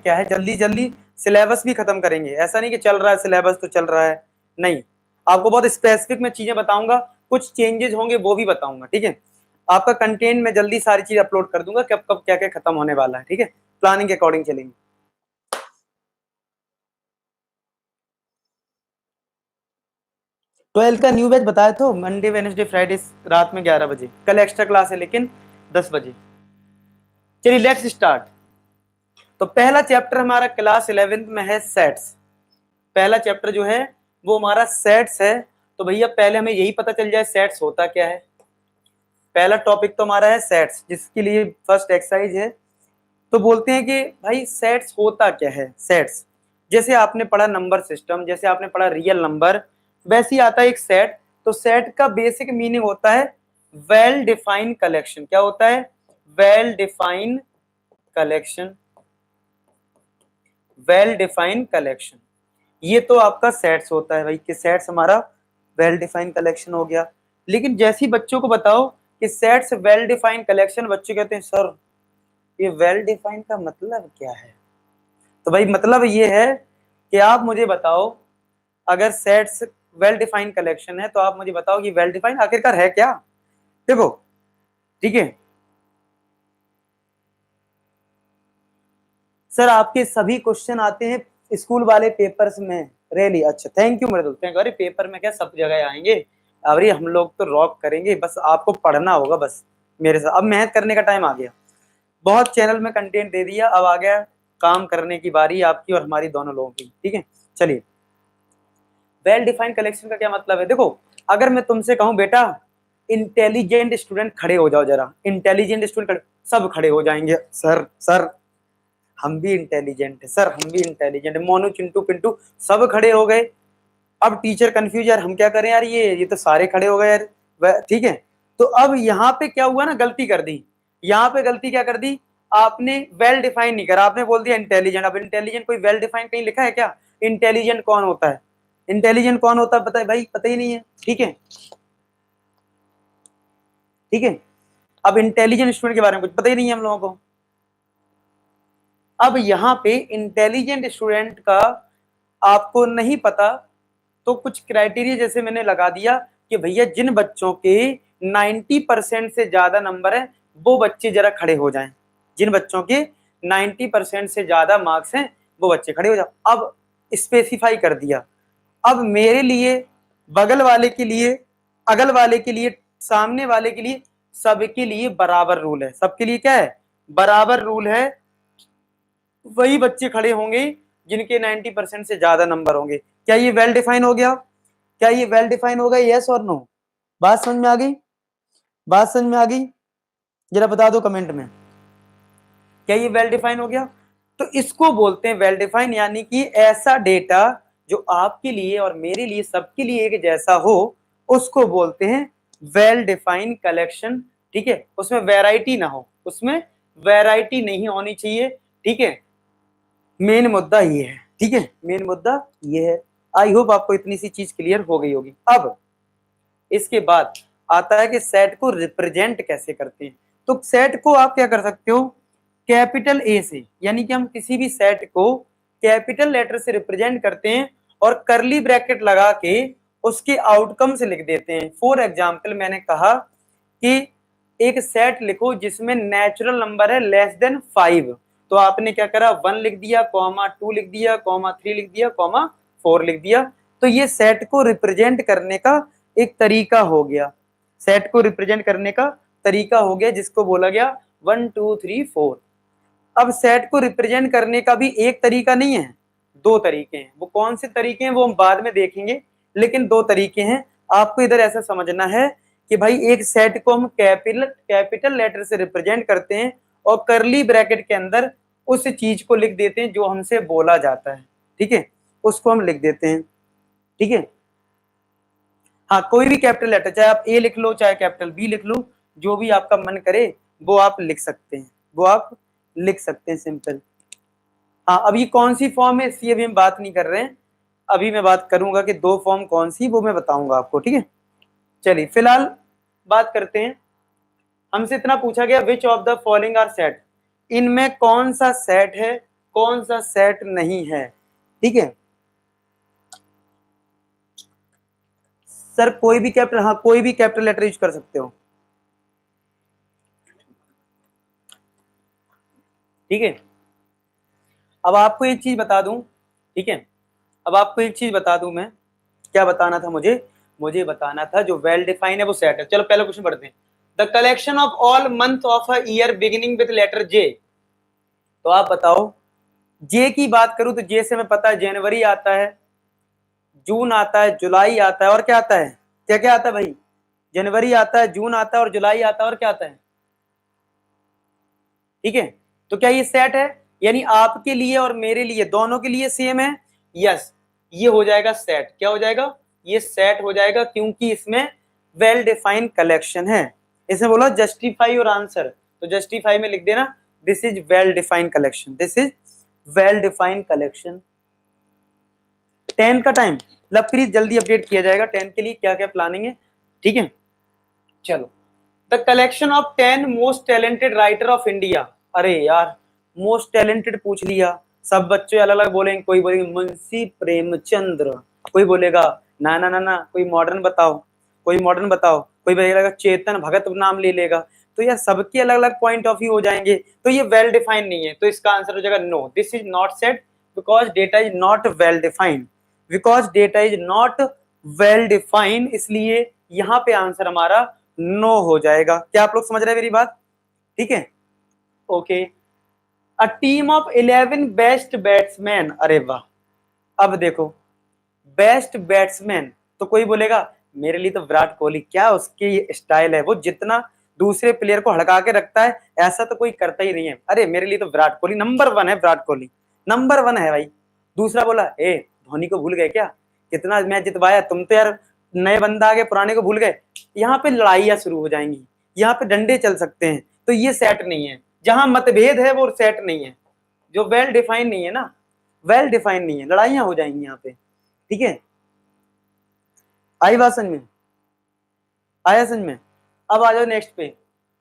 क्या है, जल्दी जल्दी सिलेबस भी खत्म करेंगे। ऐसा नहीं कि चल रहा है सिलेबस तो चल रहा है, नहीं, आपको बहुत स्पेसिफिक मैं चीजें बताऊंगा, कुछ चेंजेस होंगे वो भी बताऊंगा, ठीक है। आपका कंटेंट में जल्दी सारी चीज अपलोड कर दूंगा, कब कब क्या क्या खत्म होने वाला है, ठीक है। प्लानिंग के अकॉर्डिंग चलेंगे। 12th का न्यू बैच बताया तो मंडे वेडनेसडे फ्राइडे रात में 11 बजे, कल एक्स्ट्रा क्लास है लेकिन 10 बजे। चलिए लेट्स स्टार्ट। तो पहला चैप्टर हमारा क्लास 11th में है सेट्स। पहला चैप्टर जो है वो हमारा सेट्स है। तो भैया पहले हमें यही पता चल जाए सेट्स होता क्या है। पहला टॉपिक तो हमारा है सेट्स, जिसके लिए फर्स्ट एक्सरसाइज है। तो बोलते हैं कि भाई सेट्स होता क्या है। सेट्स जैसे आपने पढ़ा नंबर सिस्टम, जैसे आपने पढ़ा रियल नंबर, वैसे ही आता है एक सेट। तो सेट का बेसिक मीनिंग होता है वेल डिफाइंड कलेक्शन। क्या होता है? Well defined collection. Well defined collection, ये तो आपका सेट्स होता है भाई, कि सेट्स हमारा वेल डिफाइंड कलेक्शन हो गया। लेकिन जैसे ही बच्चों को बताओ कि सेट्स वेल डिफाइंड कलेक्शन, बच्चे कहते हैं सर ये वेल डिफाइंड का मतलब क्या है। तो भाई मतलब ये है कि आप मुझे बताओ, अगर सेट्स वेल डिफाइंड कलेक्शन है तो आप मुझे बताओ कि वेल डिफाइंड आखिरकार है क्या। देखो, ठीक है सर, आपके सभी क्वेश्चन आते हैं स्कूल वाले पेपर्स में, रेली। अच्छा thank you Mridul, thank you. अरे पेपर में क्या सब जगह आएंगे, अरे हम लोग तो रॉक करेंगे, बस आपको पढ़ना होगा बस मेरे साथ। अब मेहनत करने का टाइम आ गया, बहुत चैनल में कंटेंट दे दिया, अब आ गया काम करने की बारी आपकी और हमारी दोनों लोगों की, ठीक है। चलिए, वेल डिफाइंड कलेक्शन का क्या मतलब है। देखो, अगर मैं तुमसे कहूं बेटा इंटेलिजेंट स्टूडेंट खड़े हो जाओ जरा, इंटेलिजेंट स्टूडेंट सब खड़े हो जाएंगे। सर सर हम भी इंटेलिजेंट है सर, हम भी इंटेलिजेंट है। मोनू चिंटू पिंटू सब खड़े हो गए। अब टीचर कंफ्यूज, यार हम क्या करें यार, ये तो सारे खड़े हो गए यार, ठीक है। तो अब यहाँ पे क्या हुआ ना, गलती कर दी। यहाँ पे गलती क्या कर दी आपने, वेल डिफाइन नहीं करा, आपने बोल दिया इंटेलिजेंट। अब इंटेलिजेंट कोई वेल डिफाइन कहीं लिखा है क्या? इंटेलिजेंट कौन होता है, इंटेलिजेंट कौन होता है पता है भाई? पता ही नहीं है, ठीक है, ठीक है। अब इंटेलिजेंट स्टूडेंट के बारे में कुछ पता ही नहीं है हम लोगों को। अब यहाँ पे इंटेलिजेंट स्टूडेंट का आपको नहीं पता, तो कुछ क्राइटेरिया जैसे मैंने लगा दिया कि भैया जिन बच्चों के 90% से ज्यादा नंबर है वो बच्चे जरा खड़े हो जाएं। जिन बच्चों के 90% से ज्यादा मार्क्स हैं वो बच्चे खड़े हो जाओ। अब स्पेसिफाई कर दिया। अब मेरे लिए, बगल वाले के लिए, अगल वाले के लिए, सामने वाले के लिए, सबके लिए बराबर रूल है। सबके लिए क्या है? बराबर रूल है। वही बच्चे खड़े होंगे जिनके 90% से ज्यादा नंबर होंगे। क्या ये वेल डिफाइन हो गया? क्या ये वेल डिफाइन हो गया? यस और नो? बात समझ में आ गई? बात समझ में आ गई? जरा बता दो कमेंट में, क्या ये वेल डिफाइन हो गया? तो इसको बोलते हैं वेल डिफाइन, यानी कि ऐसा डेटा जो आपके लिए और मेरे लिए सबके लिए एक जैसा हो, उसको बोलते हैं वेल डिफाइंड कलेक्शन, ठीक है। उसमें वैरायटी ना हो, उसमें वैरायटी नहीं होनी चाहिए, ठीक है। मेन मुद्दा ये है, ठीक है, मेन मुद्दा ये है। आई होप आपको इतनी सी चीज क्लियर हो गई होगी। अब इसके बाद आता है कि सेट को रिप्रेजेंट कैसे करते हैं। तो सेट को आप क्या कर सकते हो, कैपिटल ए से, यानी कि हम किसी भी सेट को कैपिटल लेटर से रिप्रेजेंट करते हैं और करली ब्रैकेट लगा के उसके आउटकम से लिख देते हैं। फॉर एग्जाम्पल मैंने कहा कि एक सेट लिखो जिसमें नेचुरल नंबर है लेस देन 5, तो आपने क्या करा, 1 लिख दिया, कॉमा 2 लिख दिया, कॉमा 3 लिख दिया, कॉमा 4 लिख दिया। तो ये सेट को रिप्रेजेंट करने का एक तरीका हो गया। सेट को रिप्रेजेंट करने का तरीका हो गया जिसको बोला गया 1 2 3 4। अब सेट को रिप्रेजेंट करने का भी एक तरीका नहीं है, दो तरीके हैं। वो कौन से तरीके हैं वो हम बाद में देखेंगे, लेकिन दो तरीके हैं। आपको इधर ऐसा समझना है कि भाई एक सेट को हम कैपिटल लेटर से रिप्रेजेंट करते हैं और करली ब्रैकेट के अंदर उस चीज को लिख देते हैं जो हमसे बोला जाता है, ठीक है, उसको हम लिख देते हैं, ठीक है। हाँ, कोई भी कैपिटल लेटर, चाहे आप ए लिख लो चाहे कैपिटल बी लिख लो, जो भी आपका मन करे वो आप लिख सकते हैं, वो आप लिख सकते हैं, सिंपल। हाँ, अब ये कौन सी फॉर्म है इसकी अभी हम बात नहीं कर रहे हैं, अभी मैं बात करूंगा कि दो फॉर्म कौन सी, वो मैं बताऊंगा आपको, ठीक है। चलिए फिलहाल बात करते हैं। हमसे इतना पूछा गया which of the following are set, इनमें कौन सा सेट है कौन सा सेट नहीं है, ठीक है सर, कोई भी कैपिटल, हाँ कोई भी कैपिटल लेटर यूज कर सकते हो, ठीक है। अब आपको एक चीज बता दूं, ठीक है, अब आपको एक चीज बता दूं मैं, क्या बताना था मुझे, मुझे बताना था जो वेल डिफाइन है वो सेट है। चलो पहले क्वेश्चन पढ़ते हैं। The collection of all month of a year beginning with letter J. तो आप बताओ, जे की बात करूं तो जे से मैं पता है जनवरी आता है, जून आता है, जुलाई आता है, और क्या आता है, क्या क्या आता है भाई, जनवरी आता है, जून आता है और जुलाई आता है, और क्या आता है, ठीक है। तो क्या ये सेट है, यानी आपके लिए और मेरे लिए दोनों के लिए सेम है, यस, ये हो जाएगा सेट। क्या हो जाएगा, ये सेट हो जाएगा, क्योंकि इसमें वेल डिफाइंड कलेक्शन है। इसमें बोला जस्टिफाई और आंसर, तो जस्टिफाई में लिख देना this is well defined collection, this is well defined collection. 10 का टाइम, लवप्रीत जल्दी अपडेट किया जाएगा 10 के लिए क्या क्या प्लानिंग है, ठीक है। चलो, the collection of 10 most talented writer of India. अरे यार, मोस्ट टैलेंटेड पूछ लिया, सब बच्चे अलग अलग बोलेंगे, कोई बोलेंगे मुंशी प्रेमचंद्र, कोई बोलेगा ना ना ना ना कोई मॉडर्न बताओ, कोई मॉडर्न बताओ, कोई बोलेगा चेतन भगत नाम ले लेगा। तो यार सबके अलग अलग पॉइंट ऑफ व्यू हो जाएंगे, तो ये वेल डिफाइंड नहीं है, तो इसका आंसर हो जाएगा no, this is not set because data is not well defined, because data is not well defined, इसलिए यहाँ पे आंसर हमारा नो हो जाएगा। क्या आप लोग समझ रहे हैं मेरी बात, ठीक है, okay. A team of 11 best batsman, अरे वाह, अब देखो बेस्ट बैट्समैन, तो कोई बोलेगा मेरे लिए तो विराट कोहली, क्या उसकी स्टाइल है, वो जितना दूसरे प्लेयर को हड़का के रखता है ऐसा तो कोई करता ही नहीं है, अरे मेरे लिए तो विराट कोहली नंबर 1 है, विराट कोहली नंबर 1 है भाई। दूसरा बोला ए धोनी को भूल गए क्या, कितना मैच जितवाया, तुम तो यार नए बंदा आ गए पुराने को भूल गए। यहाँ पे लड़ाइयां शुरू हो जाएंगी, यहाँ पे डंडे चल सकते हैं, तो ये सेट नहीं है, जहां मतभेद है वो सेट नहीं है, जो वेल डिफाइन नहीं है ना, वेल डिफाइन नहीं है, लड़ाइयां हो जाएंगी यहाँ पे, ठीक है। आई बात समझ में, आया समझ में। अब आ जाओ नेक्स्ट पे,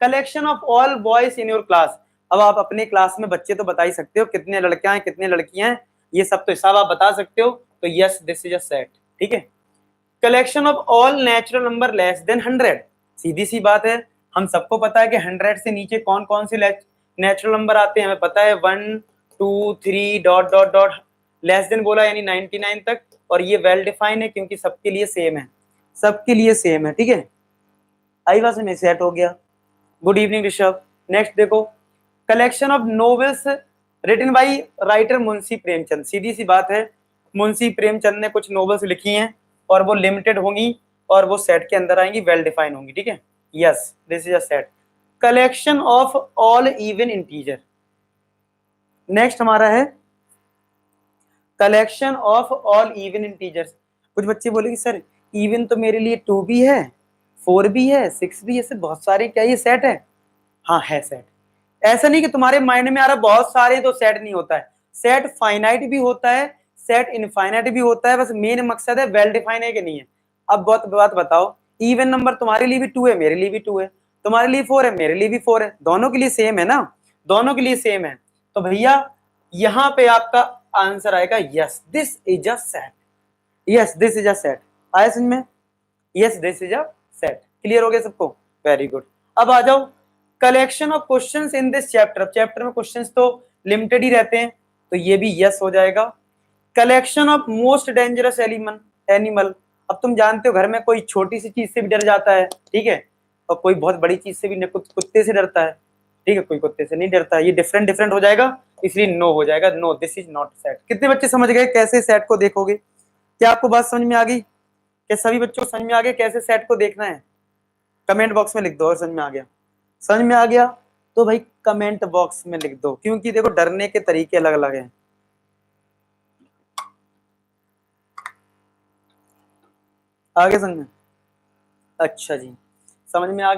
collection of all boys in your class. अब आप अपने क्लास में बच्चे तो बता ही सकते हो कितने लड़कियां हैं कितने लड़कियां हैं, ये सब तो हिसाब आप बता सकते हो, तो yes this is a set, ठीक है। Collection of all natural number less than 100, सीधी सी बात है, हम सबको पता है कि 100 से नीचे कौन कौन से नेचुरल नंबर आते हैं, हमें पता है 1 2 3 dot dot dot, less than बोला यानी 99 तक, और ये वेल डिफाइन है क्योंकि सबके लिए सेम है, सबके लिए सेम है, ठीक है। आई बात में सेट हो गया, गुड इवनिंग ऋषभ। नेक्स्ट देखो, collection of novels written by writer Munshi Premchand, सीधी सी बात है, मुंशी प्रेमचंद ने कुछ नोवेल्स लिखी हैं और वो लिमिटेड होंगी और वो सेट के अंदर आएंगी, वेल डिफाइन होंगी, ठीक है, yes this is a set. Collection of all even integer, next हमारा है collection of all even integers. कुछ बच्चे बोलेंगे सर इवन तो मेरे लिए 2 भी है 4 भी है 6 भी है, सर बहुत सारे, क्या ये सेट है, हाँ है सेट। ऐसा नहीं कि तुम्हारे माइंड में आ रहा बहुत सारे तो सेट नहीं होता है, सेट फाइनाइट भी होता है, सेट इनफाइनाइट भी होता है, बस मेन मकसद है वेल डिफाइन है कि नहीं है। अब बहुत बात बताओ, इवन नंबर तुम्हारे लिए भी 2 है मेरे लिए भी 2 है, तुम्हारे लिए 4 है मेरे लिए भी 4 है, दोनों के लिए सेम है ना, दोनों के लिए सेम है, तो भैया यहां पे आपका आंसर आएगा yes this is a set, yes this is a set. आया समझ में, yes this is a set, clear हो गया सबको, वेरी गुड। अब आ जाओ collection of questions in this chapter, chapter में क्वेश्चंस तो लिमिटेड ही रहते हैं, तो ये भी यस हो जाएगा। Collection of most dangerous animal, अब तुम जानते हो घर में कोई छोटी सी चीज से भी डर जाता है, ठीक है, और कोई बहुत बड़ी चीज से भी, कुत्ते से डरता है, ठीक है, कोई कुत्ते से नहीं डरता है, ये डिफरेंट डिफरेंट हो जाएगा, इसलिए नो हो जाएगा, no this is not set. कितने बच्चे समझ गए कैसे सेट को देखोगे, क्या आपको बात समझ में आ गई, क्या सभी बच्चों को समझ में आ गया कैसे सेट को देखना है, कमेंट बॉक्स में लिख दो और समझ में आ गया, समझ में आ गया तो भाई कमेंट बॉक्स में लिख दो, क्योंकि देखो डरने के तरीके अलग अलग हैं। आगे समझ में, अच्छा जी, समझ में आ गया।